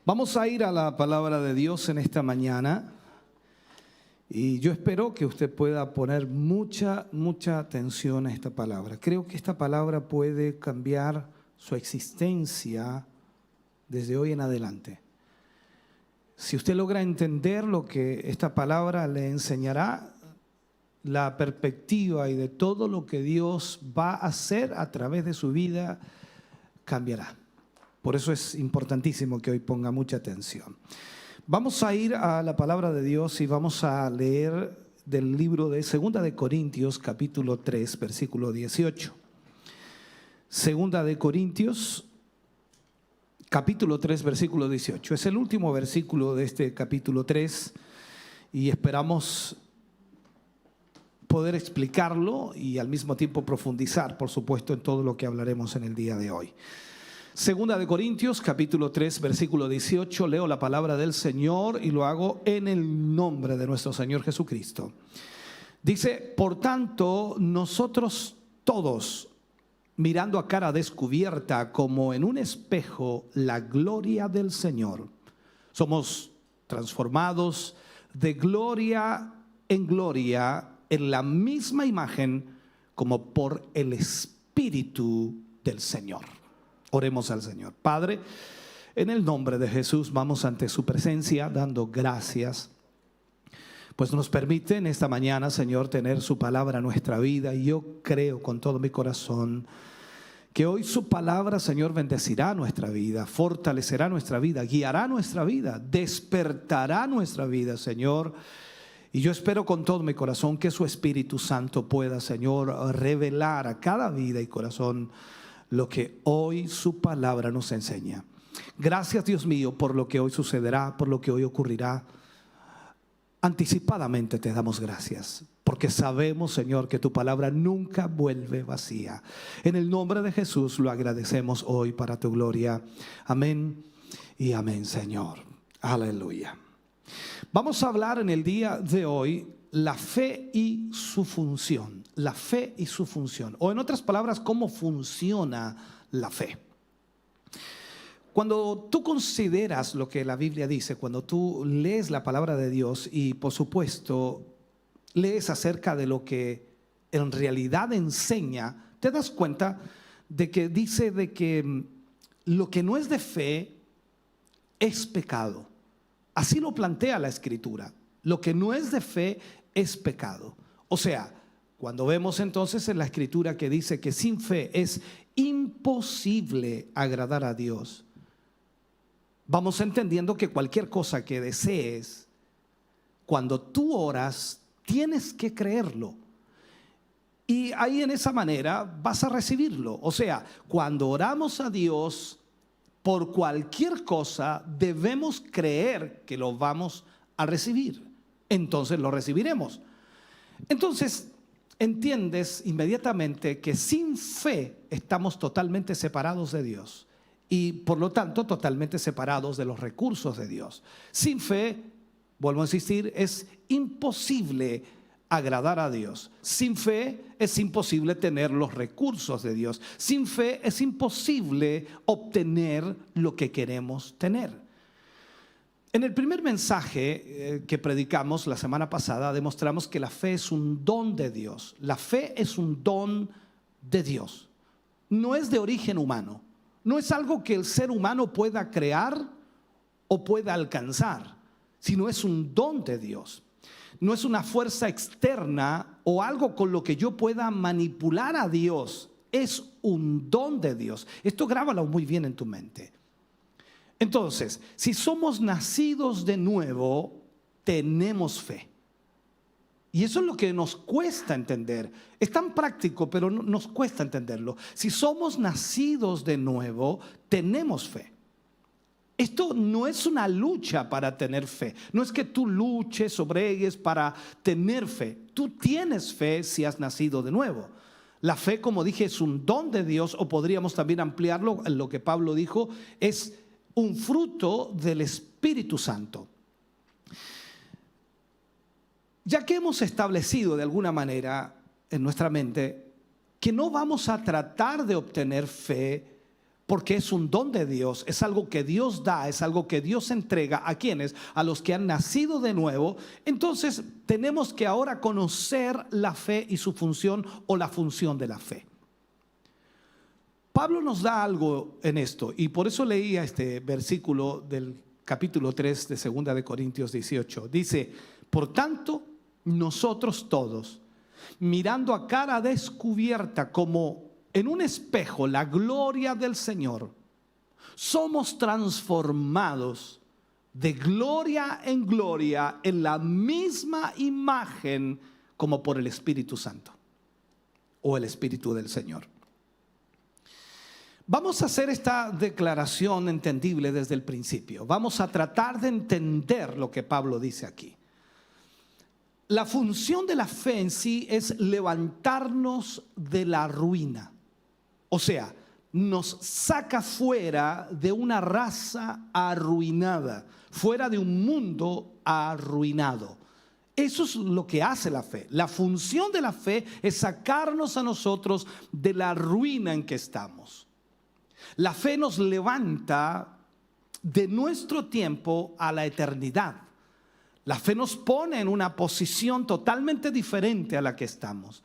Vamos a ir a la palabra de Dios en esta mañana y yo espero que usted pueda poner mucha atención a esta palabra. Creo que esta palabra puede cambiar su existencia desde hoy en adelante. Si usted logra entender lo que esta palabra le enseñará, la perspectiva y de todo lo que Dios va a hacer a través de su vida cambiará. Por eso es importantísimo que hoy ponga mucha atención. Vamos a ir a la palabra de Dios y vamos a leer del libro de 2 de Corintios, capítulo 3, versículo 18. 2 de Corintios, capítulo 3, versículo 18. Es el último versículo de este capítulo 3 y esperamos poder explicarlo y al mismo tiempo profundizar, por supuesto, en todo lo que hablaremos en el día de hoy. 2 de Corintios, capítulo 3, versículo 18, leo la palabra del Señor y lo hago en el nombre de nuestro Señor Jesucristo. Dice: por tanto, nosotros todos, mirando a cara descubierta como en un espejo la gloria del Señor, somos transformados de gloria en gloria en la misma imagen como por el Espíritu del Señor. Oremos al Señor. Padre, en el nombre de Jesús vamos ante su presencia dando gracias, pues nos permite en esta mañana, Señor, tener su palabra en nuestra vida. Y yo creo con todo mi corazón que hoy su palabra, Señor, bendecirá nuestra vida, fortalecerá nuestra vida, guiará nuestra vida, despertará nuestra vida, Señor. Y yo espero con todo mi corazón que su Espíritu Santo pueda, Señor, revelar a cada vida y corazón lo que hoy su palabra nos enseña. Gracias, Dios mío, por lo que hoy sucederá, por lo que hoy ocurrirá. Anticipadamente te damos gracias, porque sabemos, Señor, que tu palabra nunca vuelve vacía. En el nombre de Jesús lo agradecemos hoy para tu gloria. Amén y amén, Señor. Aleluya. Vamos a hablar en el día de hoy la fe y su función. La fe y su función. O en otras palabras, cómo funciona la fe. Cuando tú consideras lo que la Biblia dice, cuando tú lees la palabra de Dios y por supuesto lees acerca de lo que en realidad enseña, te das cuenta de que dice de que lo que no es de fe es pecado. Así lo plantea la Escritura. Lo que no es de fe es pecado. O sea, cuando vemos entonces en la Escritura que dice que sin fe es imposible agradar a Dios, vamos entendiendo que cualquier cosa que desees, cuando tú oras, tienes que creerlo. Y ahí en esa manera vas a recibirlo. O sea, cuando oramos a Dios por cualquier cosa, debemos creer que lo vamos a recibir. Entonces lo recibiremos. Entonces entiendes inmediatamente que sin fe estamos totalmente separados de Dios y por lo tanto totalmente separados de los recursos de Dios. Sin fe, vuelvo a insistir, es imposible agradar a Dios. Sin fe es imposible tener los recursos de Dios. Sin fe es imposible obtener lo que queremos tener. En el primer mensaje que predicamos la semana pasada demostramos que la fe es un don de Dios. La fe es un don de Dios. No es de origen humano. No es algo que el ser humano pueda crear o pueda alcanzar, sino es un don de Dios. No es una fuerza externa o algo con lo que yo pueda manipular a Dios. Es un don de Dios. Esto grábalo muy bien en tu mente. Entonces, si somos nacidos de nuevo, tenemos fe. Y eso es lo que nos cuesta entender. Es tan práctico, pero nos cuesta entenderlo. Si somos nacidos de nuevo, tenemos fe. Esto no es una lucha para tener fe. No es que tú luches o bregues para tener fe. Tú tienes fe si has nacido de nuevo. La fe, como dije, es un don de Dios, o podríamos también ampliarlo en lo que Pablo dijo, es un fruto del Espíritu Santo. Ya que hemos establecido de alguna manera en nuestra mente que no vamos a tratar de obtener fe porque es un don de Dios, es algo que Dios da, es algo que Dios entrega a quienes, a los que han nacido de nuevo. Entonces tenemos que ahora conocer la fe y su función, o la función de la fe. Pablo nos da algo en esto, y por eso leía este versículo del capítulo 3 de 2 de Corintios 18. Dice: por tanto, nosotros todos, mirando a cara descubierta como en un espejo la gloria del Señor, somos transformados de gloria en gloria en la misma imagen, como por el Espíritu Santo, o el Espíritu del Señor. Vamos a hacer esta declaración entendible desde el principio. Vamos a tratar de entender lo que Pablo dice aquí. La función de la fe en sí es levantarnos de la ruina. O sea, nos saca fuera de una raza arruinada, fuera de un mundo arruinado. Eso es lo que hace la fe. La función de la fe es sacarnos a nosotros de la ruina en que estamos. La fe nos levanta de nuestro tiempo a la eternidad. La fe nos pone en una posición totalmente diferente a la que estamos.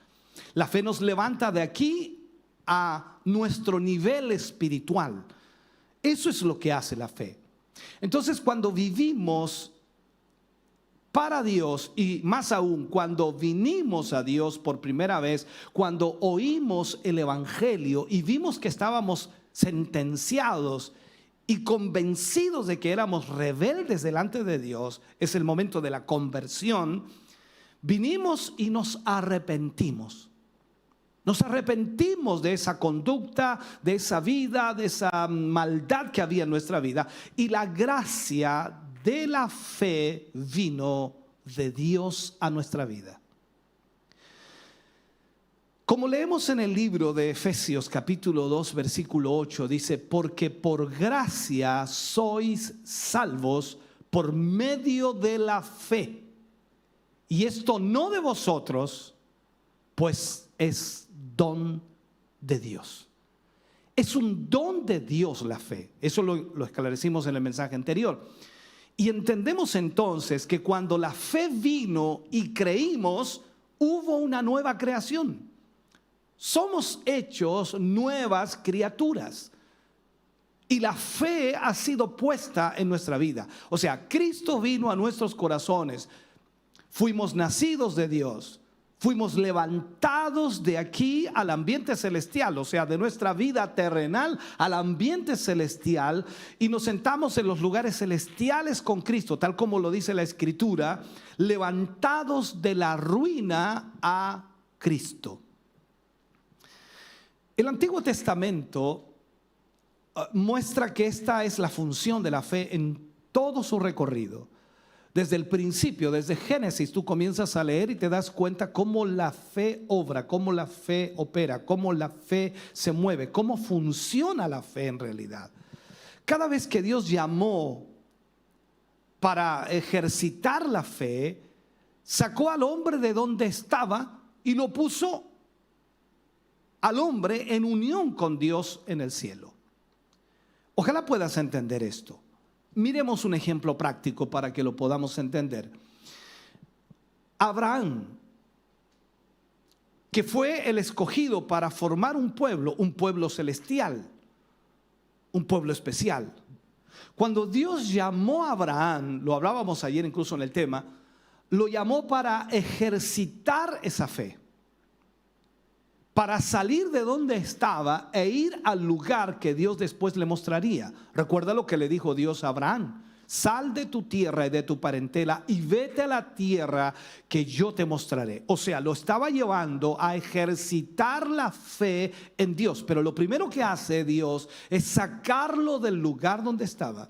La fe nos levanta de aquí a nuestro nivel espiritual. Eso es lo que hace la fe. Entonces, cuando vivimos para Dios, y más aún cuando vinimos a Dios por primera vez, cuando oímos el evangelio y vimos que estábamos sentenciados y convencidos de que éramos rebeldes delante de Dios, es el momento de la conversión. Vinimos y nos arrepentimos. Nos arrepentimos de esa conducta, de esa vida, de esa maldad que había en nuestra vida. Y la gracia de la fe vino de Dios a nuestra vida. Como leemos en el libro de Efesios capítulo 2 versículo 8, dice: porque por gracia sois salvos por medio de la fe. Y esto no de vosotros, pues es don de Dios. Es un don de Dios la fe. Eso lo esclarecimos en el mensaje anterior. Y entendemos entonces que cuando la fe vino y creímos, hubo una nueva creación. Somos hechos nuevas criaturas. Y la fe ha sido puesta en nuestra vida. O sea, Cristo vino a nuestros corazones. Fuimos nacidos de Dios. Fuimos levantados de aquí al ambiente celestial, o sea, de nuestra vida terrenal al ambiente celestial, y nos sentamos en los lugares celestiales con Cristo, tal como lo dice la Escritura, levantados de la ruina a Cristo. El Antiguo Testamento muestra que esta es la función de la fe en todo su recorrido. Desde el principio, desde Génesis, tú comienzas a leer y te das cuenta cómo la fe obra, cómo la fe opera, cómo la fe se mueve, cómo funciona la fe en realidad. Cada vez que Dios llamó para ejercitar la fe, sacó al hombre de donde estaba y lo puso al hombre en unión con Dios en el cielo. Ojalá puedas entender esto. Miremos un ejemplo práctico para que lo podamos entender. Abraham, que fue el escogido para formar un pueblo celestial, un pueblo especial. Cuando Dios llamó a Abraham, lo hablábamos ayer incluso en el tema, lo llamó para ejercitar esa fe, para salir de donde estaba e ir al lugar que Dios después le mostraría. Recuerda lo que le dijo Dios a Abraham: sal de tu tierra y de tu parentela y vete a la tierra que yo te mostraré. O sea, lo estaba llevando a ejercitar la fe en Dios. Pero lo primero que hace Dios es sacarlo del lugar donde estaba.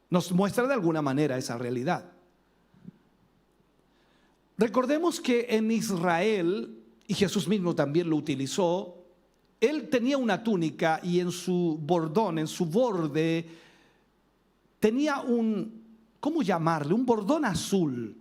Nos muestra de alguna manera esa realidad. Recordemos que en Israel, y Jesús mismo también lo utilizó, él tenía una túnica y en su bordón, en su borde, tenía un, ¿cómo llamarle? Un bordón azul.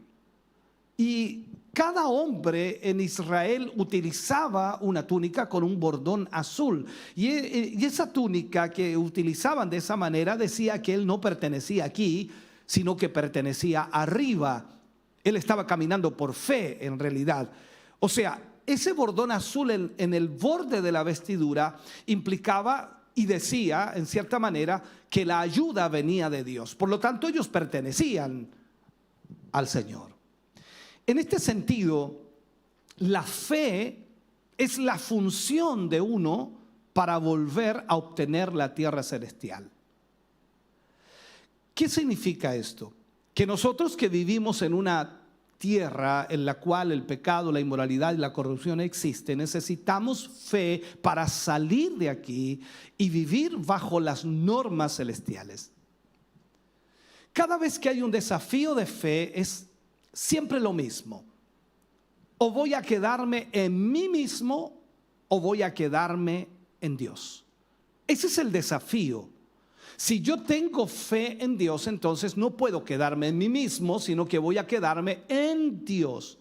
Y Cada hombre en Israel utilizaba una túnica con un bordón azul. Y esa túnica que utilizaban de esa manera decía que él no pertenecía aquí, sino que pertenecía arriba. Él estaba caminando por fe en realidad. O sea, ese bordón azul en el borde de la vestidura implicaba y decía, en cierta manera, que la ayuda venía de Dios. Por lo tanto, ellos pertenecían al Señor. En este sentido, la fe es la función de uno para volver a obtener la tierra celestial. ¿Qué significa esto? Que nosotros que vivimos en una tierra en la cual el pecado, la inmoralidad y la corrupción existen, necesitamos fe para salir de aquí y vivir bajo las normas celestiales. Cada vez que hay un desafío de fe es siempre lo mismo. O voy a quedarme en mí mismo o voy a quedarme en Dios. Ese es el desafío. Si yo tengo fe en Dios, entonces no puedo quedarme en mí mismo, sino que voy a quedarme en Dios.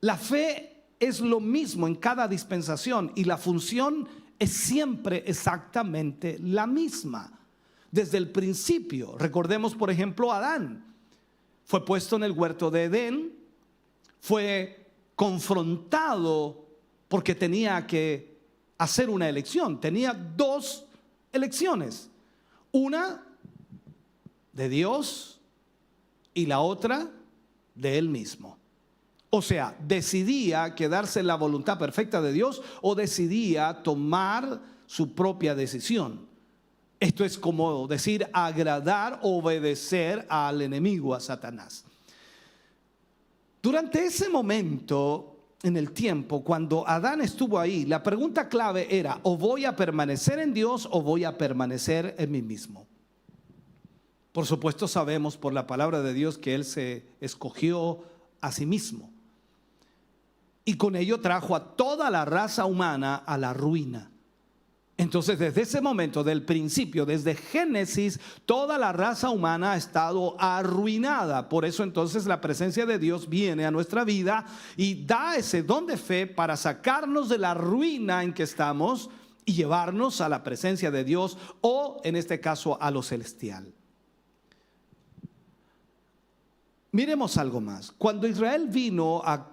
La fe es lo mismo en cada dispensación y la función es siempre exactamente la misma. Desde el principio, recordemos por ejemplo a Adán. Fue puesto en el huerto de Edén, fue confrontado porque tenía que hacer una elección. Tenía dos elecciones, una de Dios y la otra de él mismo. O sea, decidía quedarse en la voluntad perfecta de Dios o decidía tomar su propia decisión. Esto es como decir agradar, obedecer al enemigo, a Satanás. Durante ese momento en el tiempo, cuando Adán estuvo ahí, la pregunta clave era: o voy a permanecer en Dios o voy a permanecer en mí mismo. Por supuesto sabemos por la palabra de Dios que él se escogió a sí mismo y con ello trajo a toda la raza humana a la ruina. Entonces, desde ese momento, del principio, desde Génesis, toda la raza humana ha estado arruinada. Por eso entonces la presencia de Dios viene a nuestra vida y da ese don de fe para sacarnos de la ruina en que estamos y llevarnos a la presencia de Dios, o en este caso a lo celestial. Miremos algo más. Cuando Israel vino a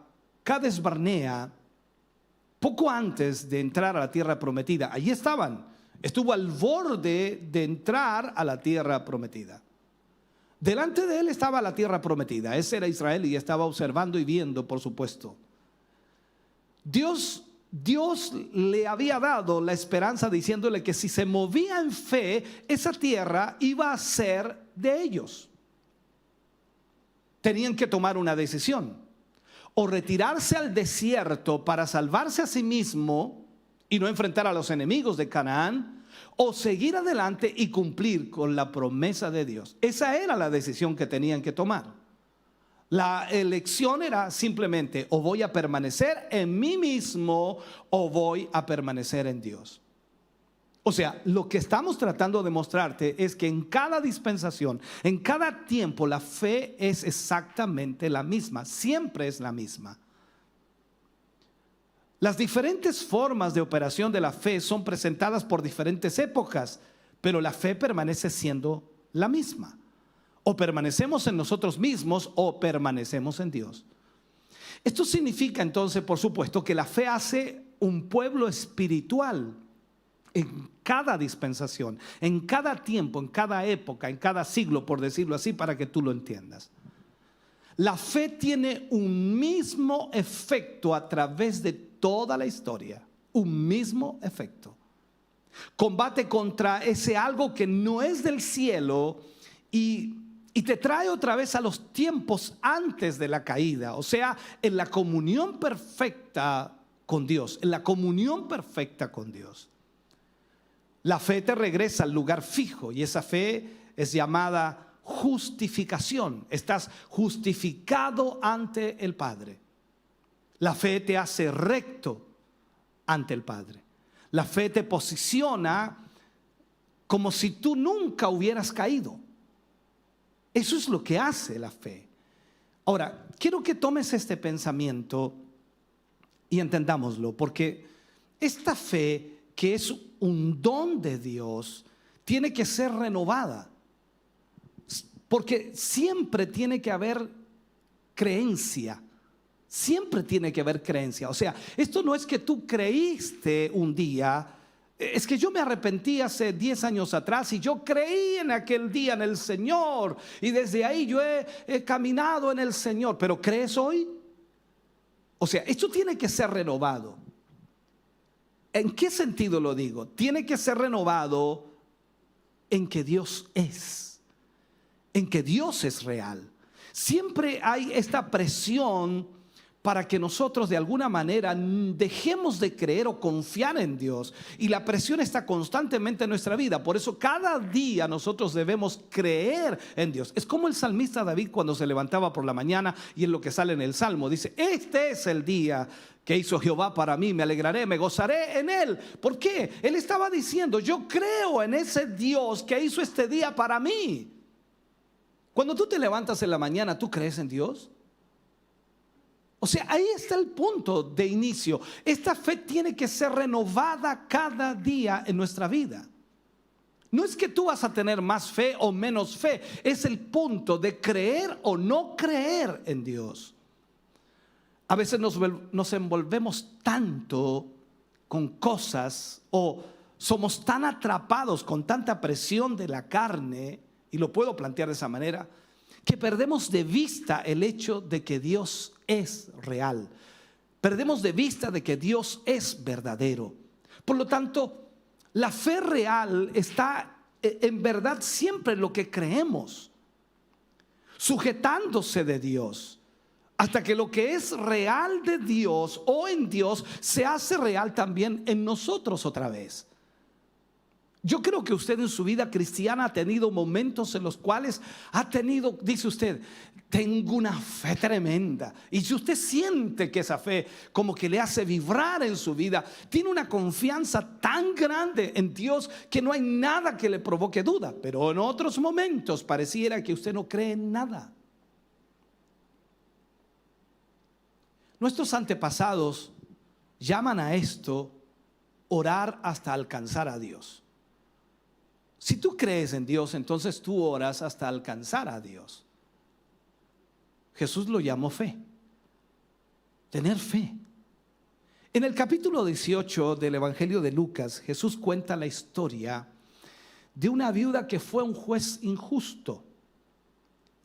Cades Barnea, poco antes de entrar a la tierra prometida, allí estaban, estuvo al borde de entrar a la tierra prometida. Delante de él estaba la tierra prometida, ese era Israel y estaba observando y viendo, por supuesto. Dios le había dado la esperanza diciéndole que si se movía en fe, esa tierra iba a ser de ellos. Tenían que tomar una decisión: o retirarse al desierto para salvarse a sí mismo y no enfrentar a los enemigos de Canaán, o seguir adelante y cumplir con la promesa de Dios. Esa era la decisión que tenían que tomar. La elección era simplemente: o voy a permanecer en mí mismo o voy a permanecer en Dios. O sea, lo que estamos tratando de mostrarte es que en cada dispensación, en cada tiempo, la fe es exactamente la misma, siempre es la misma. Las diferentes formas de operación de la fe son presentadas por diferentes épocas, pero la fe permanece siendo la misma. O permanecemos en nosotros mismos o permanecemos en Dios. Esto significa entonces, por supuesto, que la fe hace un pueblo espiritual en cada dispensación, en cada tiempo, en cada época, en cada siglo, por decirlo así, para que tú lo entiendas. La fe tiene un mismo efecto a través de toda la historia, un mismo efecto. Combate contra ese algo que no es del cielo y te trae otra vez a los tiempos antes de la caída, o sea, en la comunión perfecta con Dios, en la comunión perfecta con Dios. La fe te regresa al lugar fijo y esa fe es llamada justificación. Estás justificado ante el Padre. La fe te hace recto ante el Padre. La fe te posiciona como si tú nunca hubieras caído. Eso es lo que hace la fe. Ahora, quiero que tomes este pensamiento y entendámoslo, porque esta fe, que es un don de Dios, tiene que ser renovada, porque siempre tiene que haber creencia. Siempre tiene que haber creencia. O sea, esto no es que tú creíste un día. Es que yo me arrepentí hace 10 años atrás y yo creí en aquel día en el Señor, y desde ahí yo he caminado en el Señor. ¿Pero crees hoy? O sea, esto tiene que ser renovado. ¿En qué sentido lo digo? Tiene que ser renovado en que Dios es, en que Dios es real. Siempre hay esta presión para que nosotros de alguna manera dejemos de creer o confiar en Dios. Y la presión está constantemente en nuestra vida. Por eso cada día nosotros debemos creer en Dios. Es como el salmista David cuando se levantaba por la mañana, y en lo que sale en el Salmo dice: este es el día que hizo Jehová para mí, me alegraré, me gozaré en él. ¿Por qué? Él estaba diciendo: yo creo en ese Dios que hizo este día para mí. Cuando tú te levantas en la mañana, ¿tú crees en Dios? O sea, ahí está el punto de inicio. Esta fe tiene que ser renovada cada día en nuestra vida. No es que tú vas a tener más fe o menos fe, es el punto de creer o no creer en Dios. A veces nos envolvemos tanto con cosas, o somos tan atrapados con tanta presión de la carne, y lo puedo plantear de esa manera, que perdemos de vista el hecho de que Dios es real. Perdemos de vista de que Dios es verdadero. Por lo tanto, la fe real está en verdad siempre en lo que creemos, sujetándose de Dios, hasta que lo que es real de Dios o en Dios se hace real también en nosotros otra vez. Yo creo que usted en su vida cristiana ha tenido momentos en los cuales ha tenido, dice usted, tengo una fe tremenda. Y si usted siente que esa fe como que le hace vibrar en su vida, tiene una confianza tan grande en Dios que no hay nada que le provoque duda. Pero en otros momentos pareciera que usted no cree en nada. Nuestros antepasados llaman a esto orar hasta alcanzar a Dios. Si tú crees en Dios, entonces tú oras hasta alcanzar a Dios. Jesús lo llamó fe. Tener fe. En el capítulo 18 del Evangelio de Lucas, Jesús cuenta la historia de una viuda que fue un juez injusto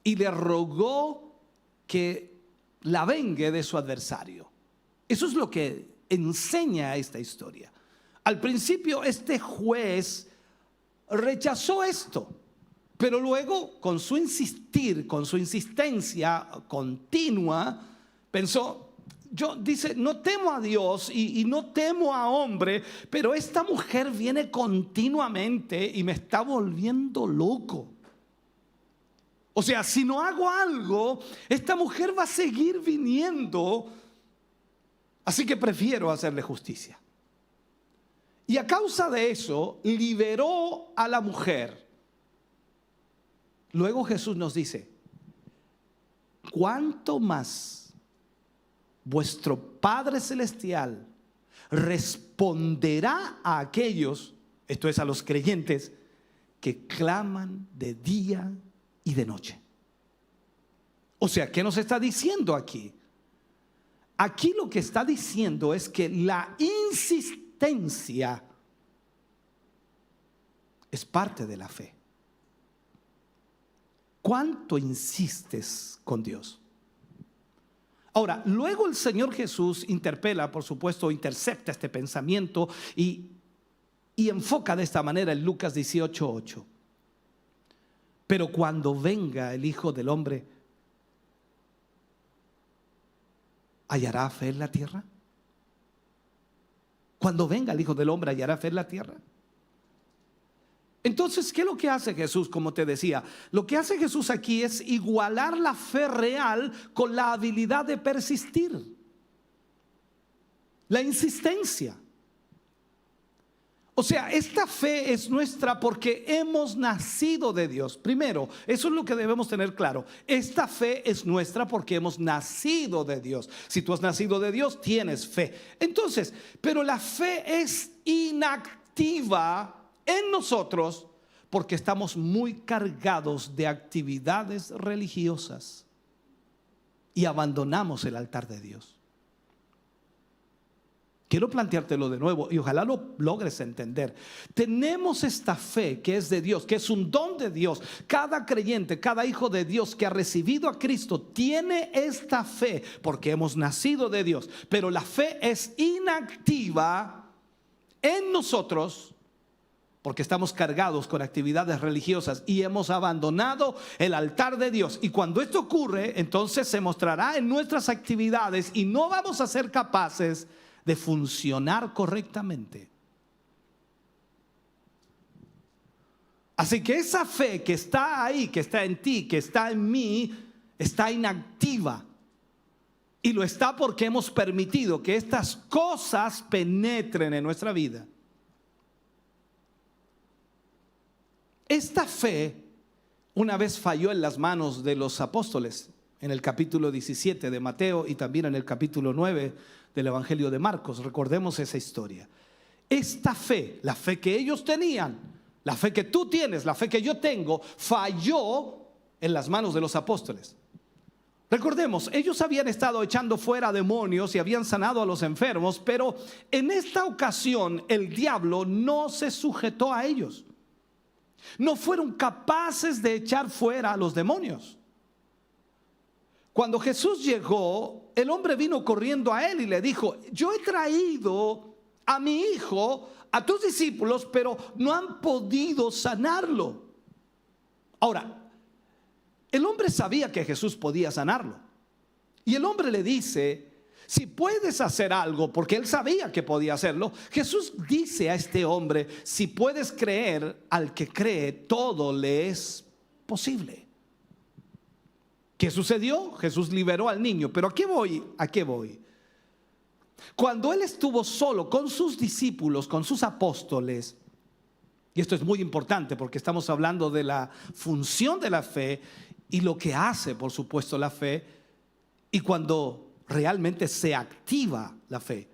y le rogó que la vengue de su adversario. Eso es lo que enseña esta historia. Al principio este juez rechazó esto, pero luego con su insistir, con su insistencia continua, pensó, dice, no temo a Dios y no temo a hombre, pero esta mujer viene continuamente y me está volviendo loco. O sea, si no hago algo, esta mujer va a seguir viniendo, así que prefiero hacerle justicia. Y a causa de eso, liberó a la mujer. Luego Jesús nos dice: ¿cuánto más vuestro Padre Celestial responderá a aquellos, esto es a los creyentes, que claman de día y de noche? O sea, ¿qué nos está diciendo aquí? Aquí lo que está diciendo es que la insistencia es parte de la fe. ¿Cuánto insistes con Dios? Ahora, luego el Señor Jesús interpela, por supuesto, intercepta este pensamiento y enfoca de esta manera en Lucas 18:8. Pero cuando venga el Hijo del Hombre, ¿hallará fe en la tierra? Cuando venga el Hijo del Hombre, ¿hallará fe en la tierra? Entonces, ¿qué es lo que hace Jesús? Como te decía, lo que hace Jesús aquí es igualar la fe real con la habilidad de persistir, la insistencia. O sea, esta fe es nuestra porque hemos nacido de Dios. Primero, eso es lo que debemos tener claro. Esta fe es nuestra porque hemos nacido de Dios. Si tú has nacido de Dios, tienes fe. Entonces, pero la fe es inactiva en nosotros porque estamos muy cargados de actividades religiosas y abandonamos el altar de Dios. Quiero planteártelo de nuevo y ojalá lo logres entender. Tenemos esta fe que es de Dios, que es un don de Dios. Cada creyente, cada hijo de Dios que ha recibido a Cristo tiene esta fe porque hemos nacido de Dios. Pero la fe es inactiva en nosotros porque estamos cargados con actividades religiosas y hemos abandonado el altar de Dios. Y cuando esto ocurre, entonces se mostrará en nuestras actividades y no vamos a ser capaces de funcionar correctamente. Así que esa fe que está ahí, que está en ti, que está en mí, está inactiva. Y lo está porque hemos permitido que estas cosas penetren en nuestra vida. Esta fe una vez falló en las manos de los apóstoles, en el capítulo 17 de Mateo y también en el capítulo 9 del Evangelio de Marcos. Recordemos esa historia. Esta fe, la fe que ellos tenían, la fe que tú tienes, la fe que yo tengo, falló en las manos de los apóstoles. Recordemos, ellos habían estado echando fuera demonios y habían sanado a los enfermos, pero en esta ocasión el diablo no se sujetó a ellos. No fueron capaces de echar fuera a los demonios. Cuando Jesús llegó, el hombre vino corriendo a él y le dijo: yo he traído a mi hijo, a tus discípulos, pero no han podido sanarlo. Ahora, el hombre sabía que Jesús podía sanarlo. Y el hombre le dice: si puedes hacer algo, porque él sabía que podía hacerlo. Jesús dice a este hombre: si puedes creer, al que cree, todo le es posible. ¿Qué sucedió? Jesús liberó al niño. Pero ¿a qué voy? ¿A qué voy? Cuando él estuvo solo con sus discípulos, con sus apóstoles, y esto es muy importante porque estamos hablando de la función de la fe y lo que hace, por supuesto, la fe, y cuando realmente se activa la fe.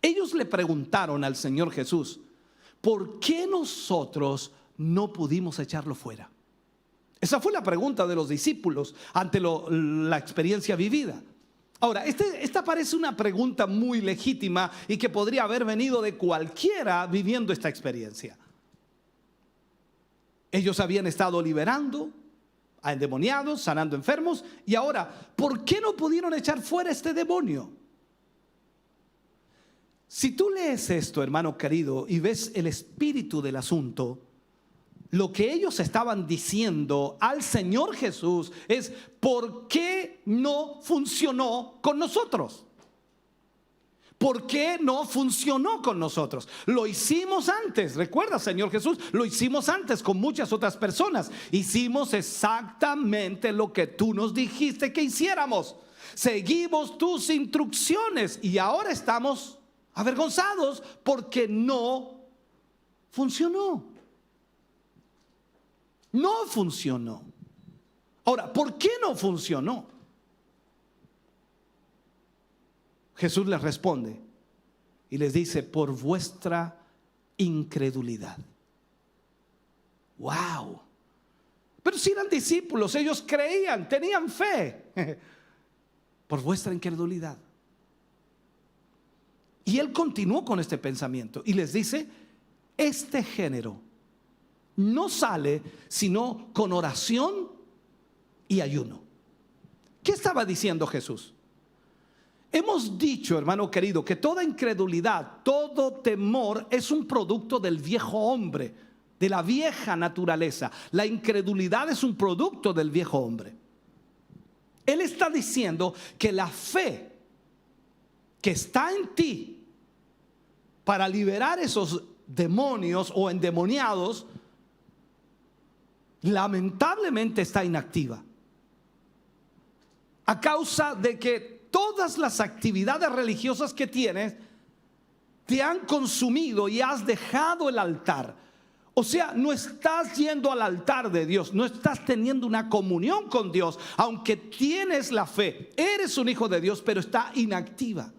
Ellos le preguntaron al Señor Jesús: ¿por qué nosotros no pudimos echarlo fuera? Esa fue la pregunta de los discípulos ante la experiencia vivida. Ahora, esta parece una pregunta muy legítima y que podría haber venido de cualquiera viviendo esta experiencia. Ellos habían estado liberando a endemoniados, sanando enfermos, y ahora, ¿por qué no pudieron echar fuera este demonio? Si tú lees esto, hermano querido, y ves el espíritu del asunto, lo que ellos estaban diciendo al Señor Jesús es: ¿por qué no funcionó con nosotros? ¿Por qué no funcionó con nosotros? Lo hicimos antes, recuerda, Señor Jesús, lo hicimos antes con muchas otras personas. Hicimos exactamente lo que tú nos dijiste que hiciéramos. Seguimos tus instrucciones y ahora estamos avergonzados porque no funcionó. No funcionó. Ahora, ¿por qué no funcionó? Jesús les responde y les dice: por vuestra incredulidad. Wow. Pero si eran discípulos, ellos creían, tenían fe. Por vuestra incredulidad. Y él continuó con este pensamiento y les dice: este género no sale sino con oración y ayuno. ¿Qué estaba diciendo Jesús? Hemos dicho, hermano querido, que toda incredulidad, todo temor es un producto del viejo hombre, de la vieja naturaleza. La incredulidad es un producto del viejo hombre. Él está diciendo que la fe que está en ti para liberar esos demonios o endemoniados, lamentablemente está inactiva, a causa de que todas las actividades religiosas que tienes te han consumido y has dejado el altar. O sea, no estás yendo al altar de Dios, no estás teniendo una comunión con Dios, aunque tienes la fe, eres un hijo de Dios, pero está inactiva.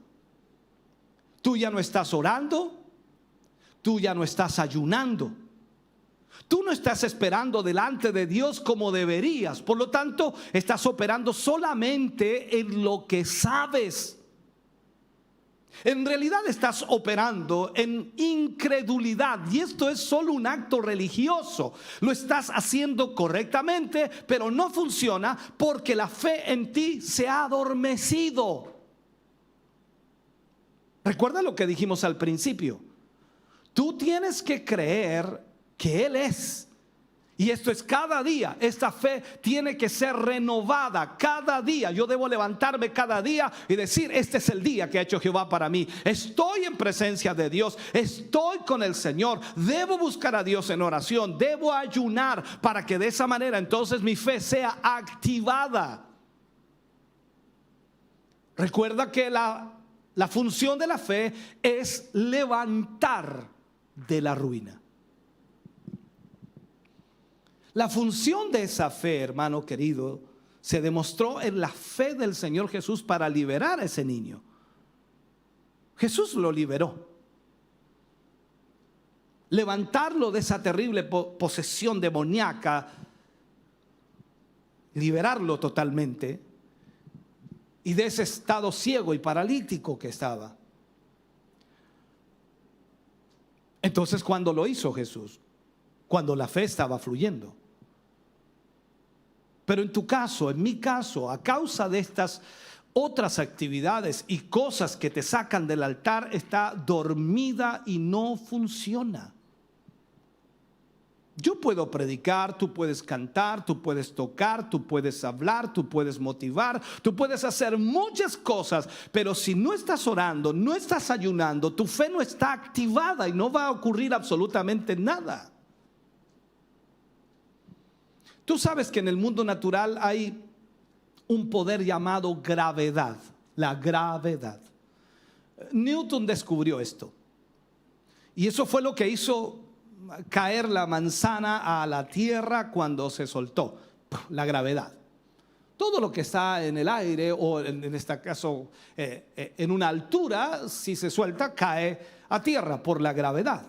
Tú ya no estás orando, tú ya no estás ayunando, tú no estás esperando delante de Dios como deberías. Por lo tanto, estás operando solamente en lo que sabes. En realidad estás operando en incredulidad, y esto es solo un acto religioso. Lo estás haciendo correctamente, pero no funciona porque la fe en ti se ha adormecido. Recuerda lo que dijimos al principio. Tú tienes que creer que Él es. Y esto es cada día. Esta fe tiene que ser renovada cada día. Yo debo levantarme cada día y decir: este es el día que ha hecho Jehová para mí. Estoy en presencia de Dios, estoy con el Señor. Debo buscar a Dios en oración, debo ayunar, para que de esa manera entonces mi fe sea activada. Recuerda que la función de la fe es levantar de la ruina. La función de esa fe, hermano querido, se demostró en la fe del Señor Jesús para liberar a ese niño. Jesús lo liberó. Levantarlo de esa terrible posesión demoníaca, liberarlo totalmente, y de ese estado ciego y paralítico que estaba. Entonces, ¿cuándo lo hizo Jesús? Cuando la fe estaba fluyendo. Pero en tu caso, en mi caso, a causa de estas otras actividades y cosas que te sacan del altar, está dormida y no funciona. Yo puedo predicar, tú puedes cantar, tú puedes tocar, tú puedes hablar, tú puedes motivar, tú puedes hacer muchas cosas, pero si no estás orando, no estás ayunando, tu fe no está activada y no va a ocurrir absolutamente nada. Tú sabes que en el mundo natural hay un poder llamado gravedad, la gravedad. Newton descubrió esto, y eso fue lo que hizo caer la manzana a la tierra cuando se soltó, la gravedad. Todo lo que está en el aire, o en este caso en una altura, si se suelta, cae a tierra por la gravedad.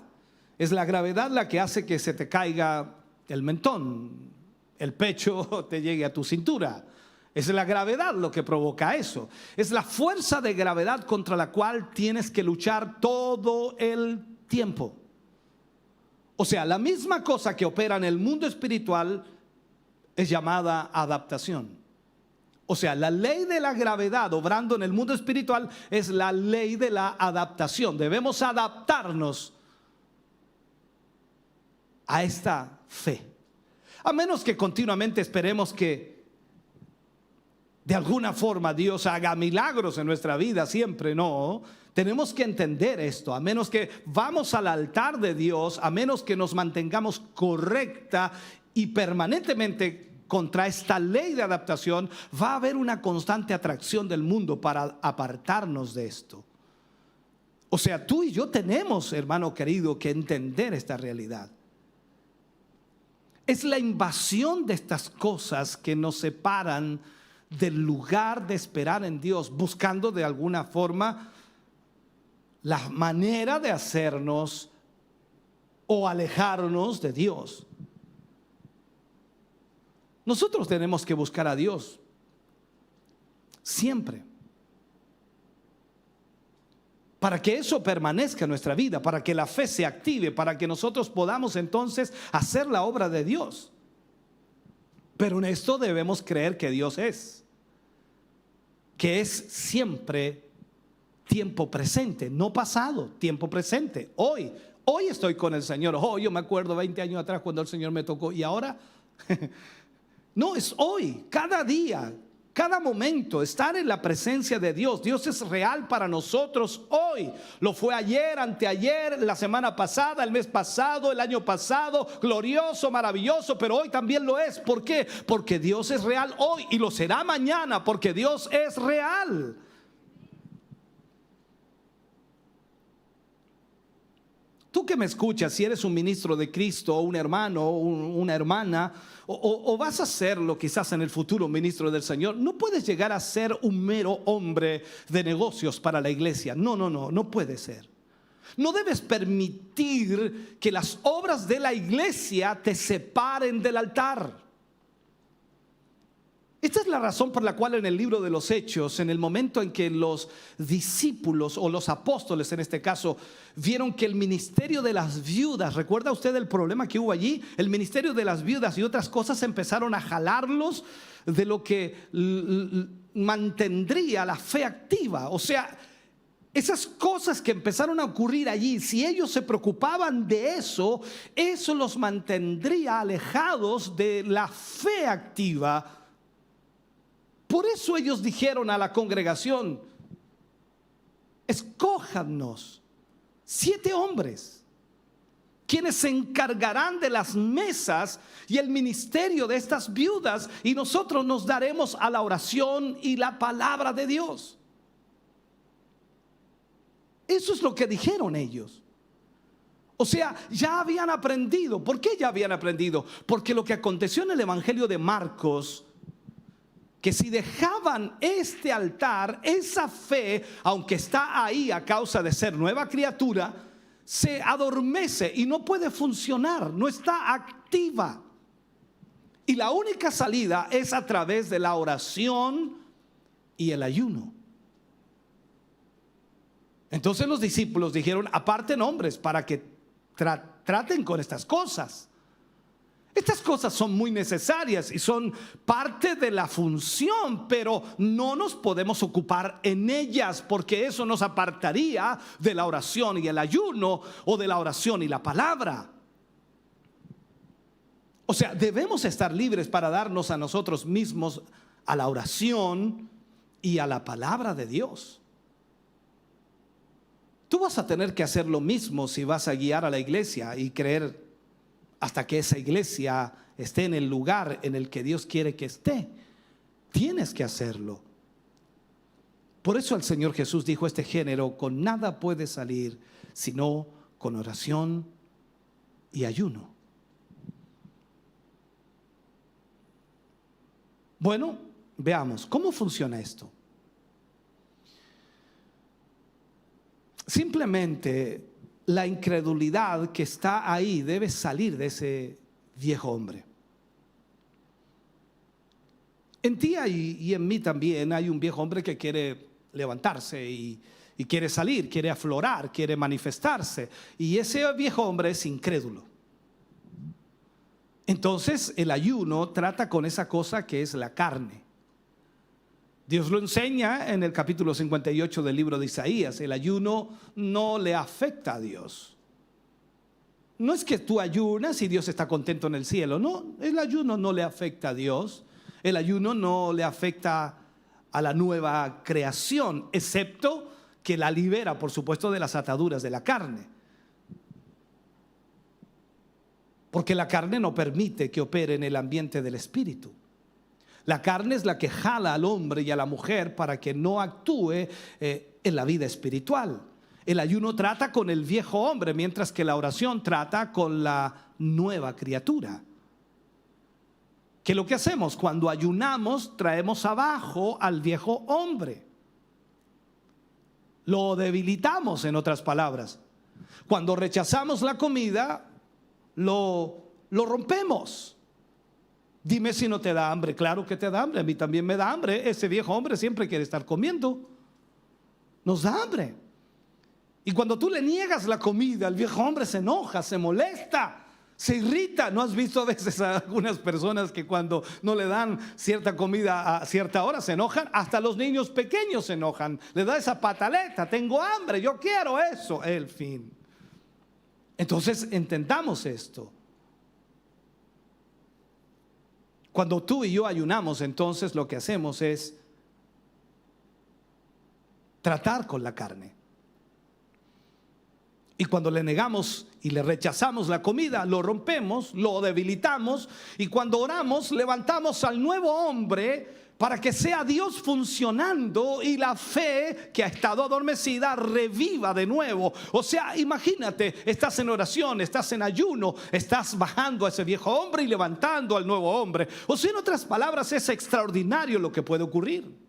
Es la gravedad la que hace que se te caiga el mentón, el pecho te llegue a tu cintura. Es la gravedad lo que provoca eso. Es la fuerza de gravedad contra la cual tienes que luchar todo el tiempo. O sea, la misma cosa que opera en el mundo espiritual es llamada adaptación. O sea, la ley de la gravedad obrando en el mundo espiritual es la ley de la adaptación. Debemos adaptarnos a esta fe. A menos que continuamente esperemos que de alguna forma Dios haga milagros en nuestra vida, siempre no. Tenemos que entender esto. A menos que vamos al altar de Dios, a menos que nos mantengamos correcta y permanentemente contra esta ley de adaptación, va a haber una constante atracción del mundo para apartarnos de esto. O sea, tú y yo tenemos, hermano querido, que entender esta realidad. Es la invasión de estas cosas que nos separan del lugar de esperar en Dios, buscando de alguna forma la manera de hacernos o alejarnos de Dios. Nosotros tenemos que buscar a Dios siempre, para que eso permanezca en nuestra vida, para que la fe se active, para que nosotros podamos entonces hacer la obra de Dios. Pero en esto debemos creer que Dios es, que es siempre tiempo presente, no pasado, tiempo presente. Hoy estoy con el Señor. Yo me acuerdo 20 años atrás cuando el Señor me tocó, y ahora no, es hoy, cada día, cada momento, estar en la presencia de Dios. Dios es real para nosotros hoy. Lo fue ayer, anteayer, la semana pasada, el mes pasado, el año pasado, glorioso, maravilloso, pero hoy también lo es. ¿Por qué? Porque Dios es real hoy y lo será mañana, porque Dios es real. tú que me escuchas, si eres un ministro de Cristo, o un hermano, o una hermana, o vas a serlo quizás en el futuro, ministro del Señor, no puedes llegar a ser un mero hombre de negocios para la iglesia. No puede ser. No debes permitir que las obras de la iglesia te separen del altar. Esta es la razón por la cual en el libro de los Hechos, en el momento en que los discípulos o los apóstoles en este caso vieron que el ministerio de las viudas, ¿recuerda usted el problema que hubo allí? El ministerio de las viudas y otras cosas empezaron a jalarlos de lo que mantendría la fe activa. O sea, esas cosas que empezaron a ocurrir allí, si ellos se preocupaban de eso, eso los mantendría alejados de la fe activa. Por eso ellos dijeron a la congregación: escójanos 7 hombres, quienes se encargarán de las mesas y el ministerio de estas viudas, y nosotros nos daremos a la oración y la palabra de Dios. Eso es lo que dijeron ellos. O sea, ya habían aprendido. ¿Por qué ya habían aprendido? Porque lo que aconteció en el Evangelio de Marcos, que si dejaban este altar, esa fe, aunque está ahí a causa de ser nueva criatura, se adormece y no puede funcionar, no está activa. Y la única salida es a través de la oración y el ayuno. Entonces los discípulos dijeron: aparten hombres para que traten con estas cosas. Estas cosas son muy necesarias y son parte de la función, pero no nos podemos ocupar en ellas, porque eso nos apartaría de la oración y el ayuno, o de la oración y la palabra. O sea, debemos estar libres para darnos a nosotros mismos a la oración y a la palabra de Dios. Tú vas a tener que hacer lo mismo si vas a guiar a la iglesia y creer hasta que esa iglesia esté en el lugar en el que Dios quiere que esté. Tienes que hacerlo. Por eso el Señor Jesús dijo: este género con nada puede salir sino con oración y ayuno. Bueno, veamos cómo funciona esto. Simplemente la incredulidad que está ahí debe salir de ese viejo hombre. En ti y en mí también hay un viejo hombre que quiere levantarse y quiere salir, quiere aflorar, quiere manifestarse. Y ese viejo hombre es incrédulo. Entonces el ayuno trata con esa cosa que es la carne. Dios lo enseña en el capítulo 58 del libro de Isaías. El ayuno no le afecta a Dios. No es que tú ayunas y Dios está contento en el cielo. No, el ayuno no le afecta a Dios. El ayuno no le afecta a la nueva creación, excepto que la libera, por supuesto, de las ataduras de la carne. Porque la carne no permite que opere en el ambiente del espíritu. La carne es la que jala al hombre y a la mujer para que no actúe en la vida espiritual. El ayuno trata con el viejo hombre, mientras que la oración trata con la nueva criatura. ¿Qué lo que hacemos? Cuando ayunamos, traemos abajo al viejo hombre. Lo debilitamos, en otras palabras. Cuando rechazamos la comida, lo rompemos. Dime si no te da hambre. Claro que te da hambre, a mí también me da hambre. Ese viejo hombre siempre quiere estar comiendo. Nos da hambre. Y cuando tú le niegas la comida, el viejo hombre se enoja, se molesta, se irrita. ¿No has visto a veces a algunas personas que cuando no le dan cierta comida a cierta hora se enojan? Hasta los niños pequeños se enojan. Le da esa pataleta: tengo hambre, yo quiero eso. El fin. Entonces entendamos esto. Cuando tú y yo ayunamos, entonces lo que hacemos es tratar con la carne. Y cuando le negamos y le rechazamos la comida, lo rompemos, lo debilitamos. Y cuando oramos, levantamos al nuevo hombre para que sea Dios funcionando y la fe que ha estado adormecida reviva de nuevo. O sea, imagínate, estás en oración, estás en ayuno, estás bajando a ese viejo hombre y levantando al nuevo hombre. O sea, en otras palabras, es extraordinario lo que puede ocurrir.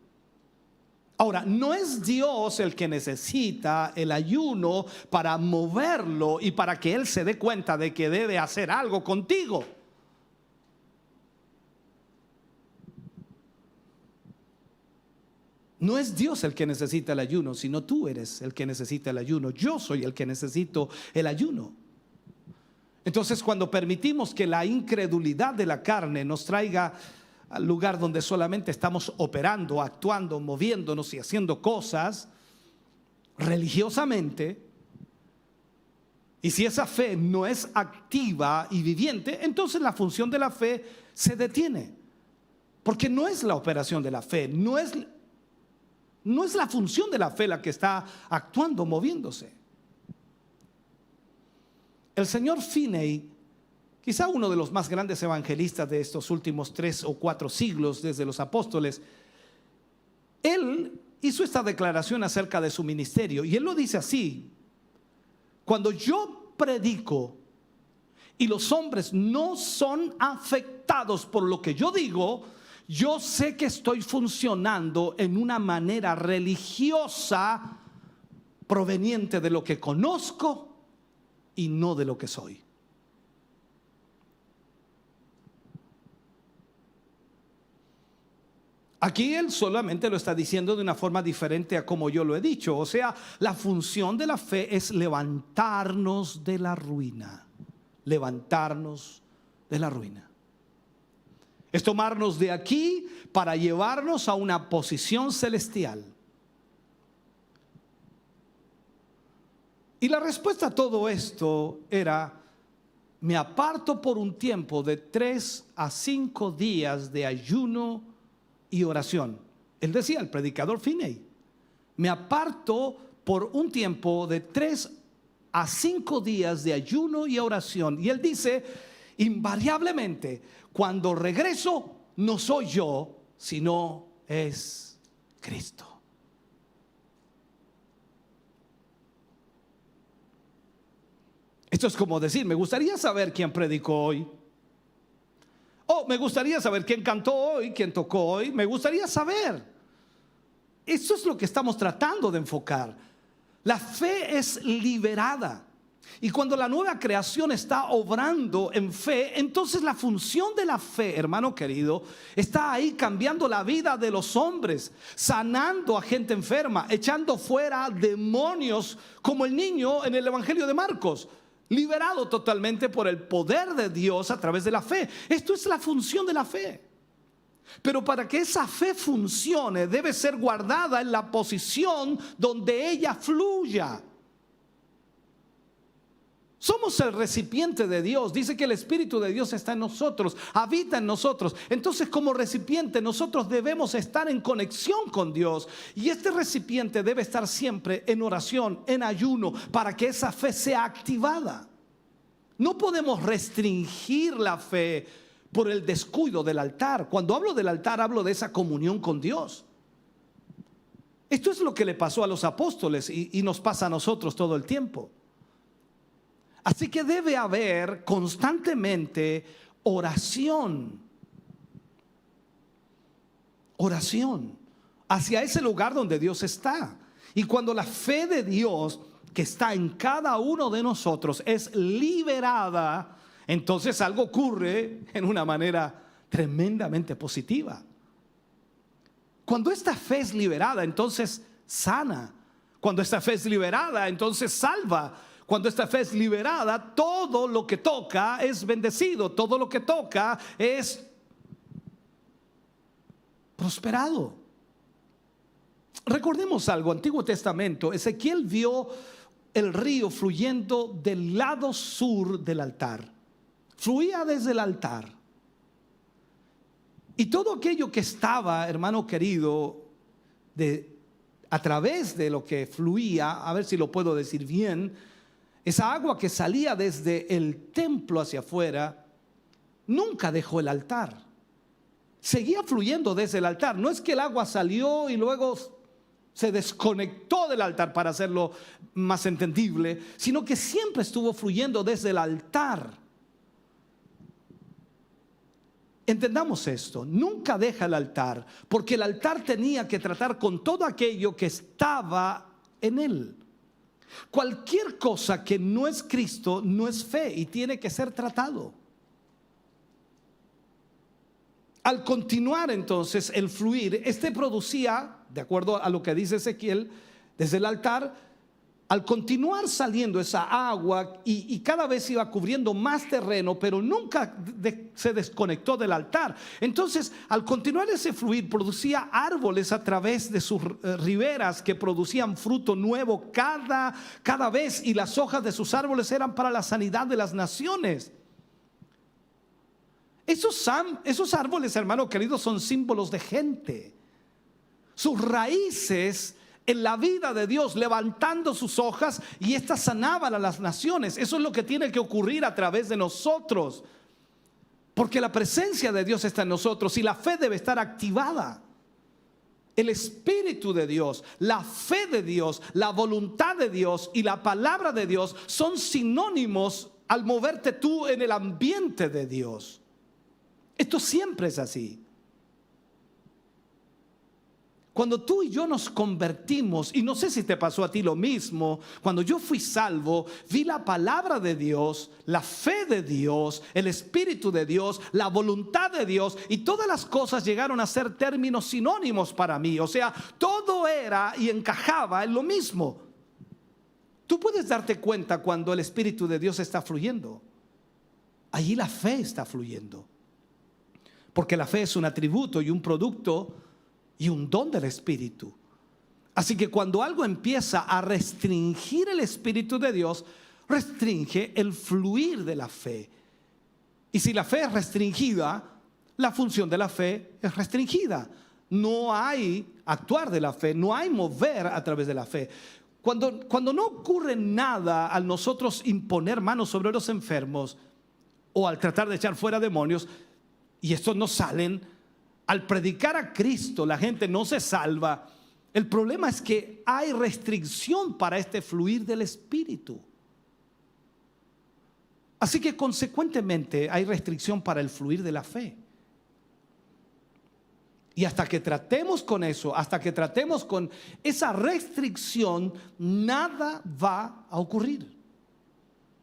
Ahora, no es Dios el que necesita el ayuno para moverlo y para que Él se dé cuenta de que debe hacer algo contigo. No es Dios el que necesita el ayuno, sino tú eres el que necesita el ayuno. Yo soy el que necesito el ayuno. Entonces, cuando permitimos que la incredulidad de la carne nos traiga al lugar donde solamente estamos operando, actuando, moviéndonos y haciendo cosas religiosamente, y si esa fe no es activa y viviente, entonces la función de la fe se detiene, porque no es la operación de la fe, no es la función de la fe la que está actuando, moviéndose. El señor Finney, quizá uno de los más grandes evangelistas de estos últimos 3 o 4 siglos desde los apóstoles, él hizo esta declaración acerca de su ministerio y él lo dice así: cuando yo predico y los hombres no son afectados por lo que yo digo, yo sé que estoy funcionando en una manera religiosa proveniente de lo que conozco y no de lo que soy. Aquí él solamente lo está diciendo de una forma diferente a como yo lo he dicho. O sea, la función de la fe es levantarnos de la ruina. Levantarnos de la ruina. Es tomarnos de aquí para llevarnos a una posición celestial. Y la respuesta a todo esto era: me aparto por un tiempo de 3 a 5 días de ayuno y oración. Él decía, el predicador Finney, me aparto por un tiempo de 3 a 5 días de ayuno y oración. Y él dice, invariablemente, cuando regreso, no soy yo, sino es Cristo. Esto es como decir, me gustaría saber quién predicó hoy. Oh, me gustaría saber quién cantó hoy, quién tocó hoy. Me gustaría saber. Eso es lo que estamos tratando de enfocar. La fe es liberada. Y cuando la nueva creación está obrando en fe, entonces la función de la fe, hermano querido, está ahí cambiando la vida de los hombres, sanando a gente enferma, echando fuera demonios, como el niño en el Evangelio de Marcos, liberado totalmente por el poder de Dios a través de la fe. Esto es la función de la fe. Pero para que esa fe funcione, debe ser guardada en la posición donde ella fluya. Somos el recipiente de Dios. Dice que el Espíritu de Dios está en nosotros, habita en nosotros. Entonces, como recipiente, nosotros debemos estar en conexión con Dios. Y este recipiente debe estar siempre en oración, en ayuno, para que esa fe sea activada. No podemos restringir la fe por el descuido del altar. Cuando hablo del altar, hablo de esa comunión con Dios. Esto es lo que le pasó a los apóstoles y nos pasa a nosotros todo el tiempo. Así que debe haber constantemente oración. Oración hacia ese lugar donde Dios está. Y cuando la fe de Dios que está en cada uno de nosotros es liberada, entonces algo ocurre en una manera tremendamente positiva. Cuando esta fe es liberada, entonces sana. Cuando esta fe es liberada, entonces salva. Cuando esta fe es liberada, todo lo que toca es bendecido, todo lo que toca es prosperado. Recordemos algo, Antiguo Testamento, Ezequiel vio el río fluyendo del lado sur del altar. Fluía desde el altar. Y todo aquello que estaba, hermano querido, a través de lo que fluía, a ver si lo puedo decir bien, esa agua que salía desde el templo hacia afuera, nunca dejó el altar. Seguía fluyendo desde el altar. No es que el agua salió y luego se desconectó del altar, para hacerlo más entendible, sino que siempre estuvo fluyendo desde el altar. Entendamos esto, nunca deja el altar, porque el altar tenía que tratar con todo aquello que estaba en él. Cualquier cosa que no es Cristo no es fe y tiene que ser tratado. Al continuar entonces el fluir, producía, de acuerdo a lo que dice Ezequiel, desde el altar, al continuar saliendo esa agua y cada vez iba cubriendo más terreno, pero nunca se desconectó del altar. Entonces, al continuar ese fluir, producía árboles a través de sus riberas que producían fruto nuevo cada vez, y las hojas de sus árboles eran para la sanidad de las naciones. Esos árboles, hermano querido, son símbolos de gente. Sus raíces en la vida de Dios, levantando sus hojas, y estas sanaban a las naciones. Eso es lo que tiene que ocurrir a través de nosotros, porque la presencia de Dios está en nosotros y la fe debe estar activada. El Espíritu de Dios, la fe de Dios, la voluntad de Dios y la palabra de Dios son sinónimos al moverte tú en el ambiente de Dios. Esto siempre es así. Cuando tú y yo nos convertimos, y no sé si te pasó a ti lo mismo, cuando yo fui salvo, vi la palabra de Dios, la fe de Dios, el Espíritu de Dios, la voluntad de Dios, y todas las cosas llegaron a ser términos sinónimos para mí. O sea, todo era y encajaba en lo mismo. Tú puedes darte cuenta cuando el Espíritu de Dios está fluyendo. Allí la fe está fluyendo. Porque la fe es un atributo y un producto y un don del Espíritu. Así que cuando algo empieza a restringir el Espíritu de Dios, restringe el fluir de la fe. Y si la fe es restringida, la función de la fe es restringida. No hay actuar de la fe, no hay mover a través de la fe. Cuando no ocurre nada al nosotros imponer manos sobre los enfermos o al tratar de echar fuera demonios, y estos no salen, al predicar a Cristo la gente no se salva. El problema es que hay restricción para este fluir del Espíritu. Así que consecuentemente hay restricción para el fluir de la fe. Y hasta que tratemos con eso, hasta que tratemos con esa restricción, nada va a ocurrir.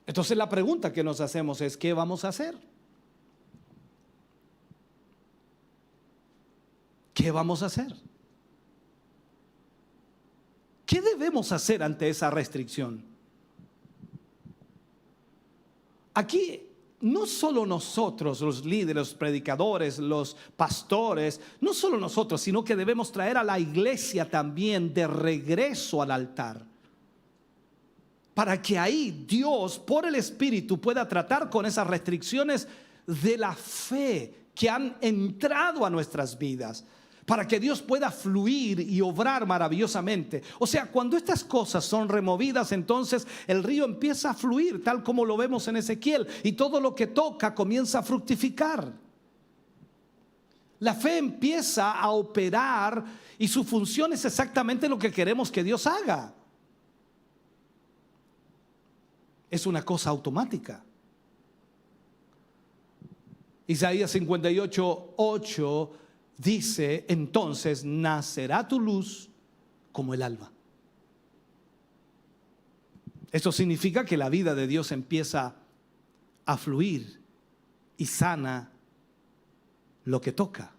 Entonces la pregunta que nos hacemos es: ¿qué vamos a hacer? ¿Qué vamos a hacer? ¿Qué debemos hacer ante esa restricción? Aquí no solo nosotros, los líderes, los predicadores, los pastores, no solo nosotros, sino que debemos traer a la iglesia también de regreso al altar, para que ahí Dios, por el Espíritu, pueda tratar con esas restricciones de la fe que han entrado a nuestras vidas, para que Dios pueda fluir y obrar maravillosamente. O sea, cuando estas cosas son removidas, entonces el río empieza a fluir, tal como lo vemos en Ezequiel, y todo lo que toca comienza a fructificar. La fe empieza a operar y su función es exactamente lo que queremos que Dios haga. Es una cosa automática. Isaías 58:8 dice: entonces nacerá tu luz como el alba. Esto significa que la vida de Dios empieza a fluir y sana lo que toca.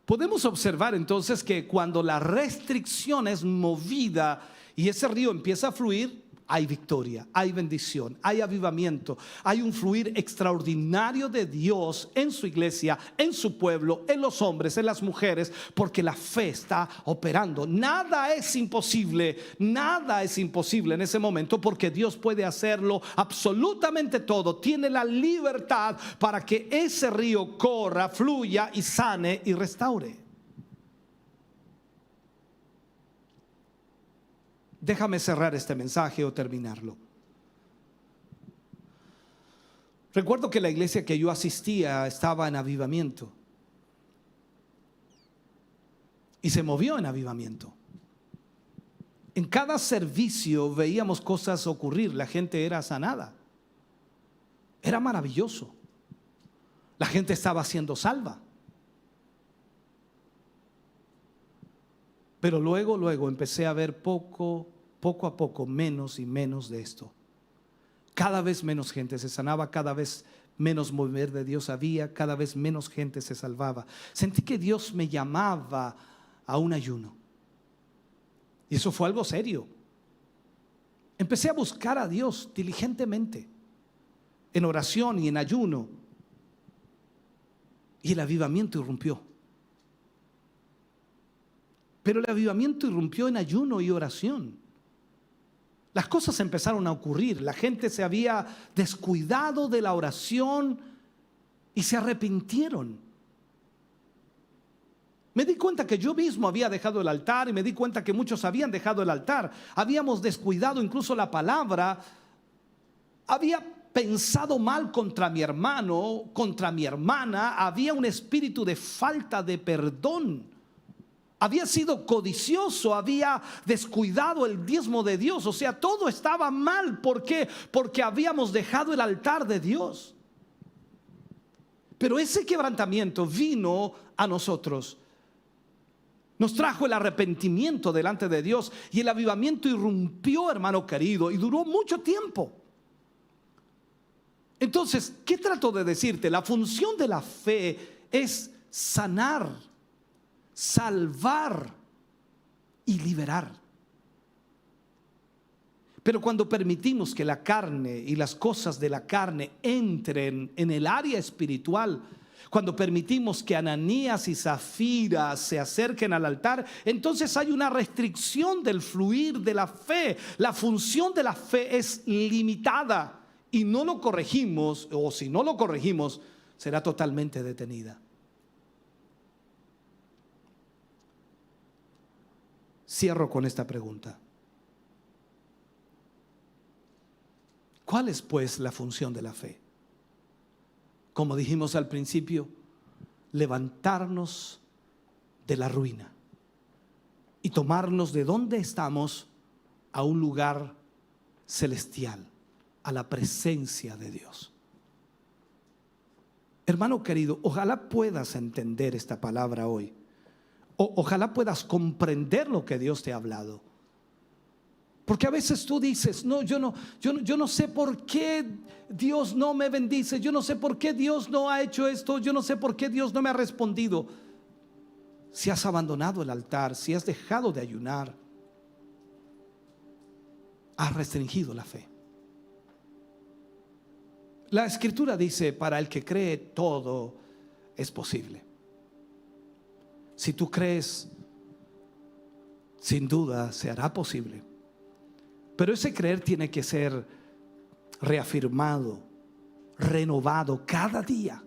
Podemos observar entonces que cuando la restricción es movida y ese río empieza a fluir, hay victoria, hay bendición, hay avivamiento, hay un fluir extraordinario de Dios en su iglesia, en su pueblo, en los hombres, en las mujeres, porque la fe está operando. Nada es imposible en ese momento, porque Dios puede hacerlo absolutamente todo. Tiene la libertad para que ese río corra, fluya y sane y restaure. Déjame cerrar este mensaje o terminarlo. Recuerdo que la iglesia que yo asistía estaba en avivamiento y se movió en avivamiento. En cada servicio veíamos cosas ocurrir, la gente era sanada, era maravilloso, la gente estaba siendo salva. Pero luego empecé a ver poco a poco menos y menos de esto. Cada vez menos gente se sanaba, cada vez menos mover de Dios había, cada vez menos gente se salvaba. Sentí que Dios me llamaba a un ayuno. Y eso fue algo serio. Empecé a buscar a Dios diligentemente, en oración y en ayuno. Y el avivamiento irrumpió. Pero el avivamiento irrumpió en ayuno y oración. Las cosas empezaron a ocurrir. La gente se había descuidado de la oración y se arrepintieron. Me di cuenta que yo mismo había dejado el altar y me di cuenta que muchos habían dejado el altar. Habíamos descuidado incluso la palabra. Había pensado mal contra mi hermano, contra mi hermana. Había un espíritu de falta de perdón. Había sido codicioso, había descuidado el diezmo de Dios. O sea, todo estaba mal. ¿Por qué? Porque habíamos dejado el altar de Dios. Pero ese quebrantamiento vino a nosotros. Nos trajo el arrepentimiento delante de Dios y el avivamiento irrumpió, hermano querido, y duró mucho tiempo. Entonces, ¿qué trato de decirte? La función de la fe es sanar, salvar y liberar. Pero cuando permitimos que la carne y las cosas de la carne entren en el área espiritual, cuando permitimos que Ananías y Zafira se acerquen al altar, entonces hay una restricción del fluir de la fe. La función de la fe es limitada y no lo corregimos, o si no lo corregimos, será totalmente detenida. Cierro con esta pregunta. ¿Cuál es pues la función de la fe? Como dijimos al principio, levantarnos de la ruina y tomarnos de donde estamos a un lugar celestial, a la presencia de Dios. Hermano querido, ojalá puedas entender esta palabra hoy. Ojalá puedas comprender lo que Dios te ha hablado. Porque a veces tú dices, no, yo no sé por qué Dios no me bendice, yo no sé por qué Dios no ha hecho esto, yo no sé por qué Dios no me ha respondido. Si has abandonado el altar, si has dejado de ayunar, has restringido la fe. La Escritura dice, para el que cree todo es posible. Si tú crees, sin duda se hará posible. Pero ese creer tiene que ser reafirmado, renovado cada día.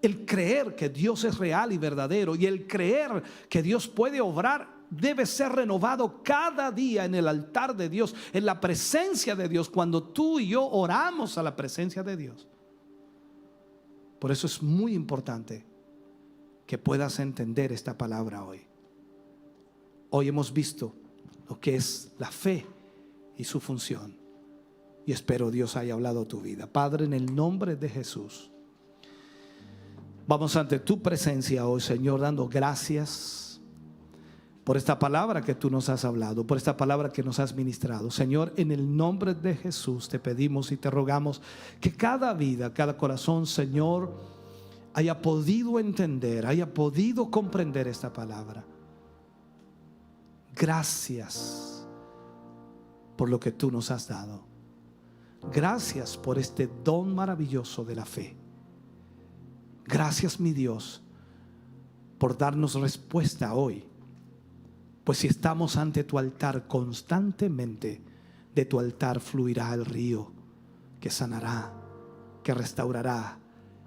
El creer que Dios es real y verdadero y el creer que Dios puede obrar debe ser renovado cada día en el altar de Dios, en la presencia de Dios, cuando tú y yo oramos a la presencia de Dios. Por eso es muy importante que puedas entender esta palabra hoy. Hoy hemos visto lo que es la fe y su función, y espero Dios haya hablado a tu vida. Padre, en el nombre de Jesús, vamos ante tu presencia hoy, Señor, dando gracias por esta palabra que tú nos has hablado, por esta palabra que nos has ministrado. Señor, en el nombre de Jesús te pedimos y te rogamos que cada vida, cada corazón, Señor, haya podido entender, haya podido comprender esta palabra. Gracias por lo que tú nos has dado. Gracias por este don maravilloso de la fe. Gracias, mi Dios, por darnos respuesta hoy. Pues si estamos ante tu altar constantemente, de tu altar fluirá el río que sanará, que restaurará,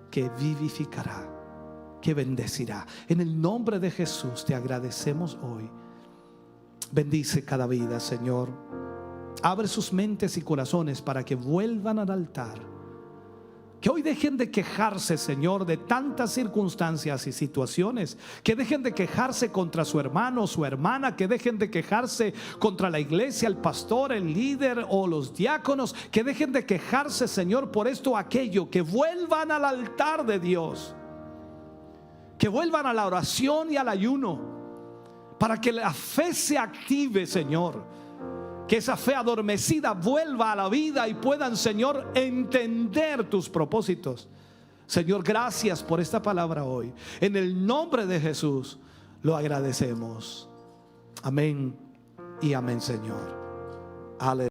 que vivificará, que bendecirá. En el nombre de Jesús te agradecemos hoy. Bendice cada vida, Señor. Abre sus mentes y corazones para que vuelvan al altar Que hoy dejen de quejarse, Señor, de tantas circunstancias y situaciones. Que dejen de quejarse contra su hermano o su hermana. Que dejen de quejarse contra la iglesia, el pastor, el líder o los diáconos. Que dejen de quejarse, Señor, por esto o aquello. Que vuelvan al altar de Dios. Que vuelvan a la oración y al ayuno, para que la fe se active, Señor. Que esa fe adormecida vuelva a la vida y puedan, Señor, entender tus propósitos. Señor, gracias por esta palabra hoy. En el nombre de Jesús lo agradecemos. Amén y amén, Señor. Aleluya.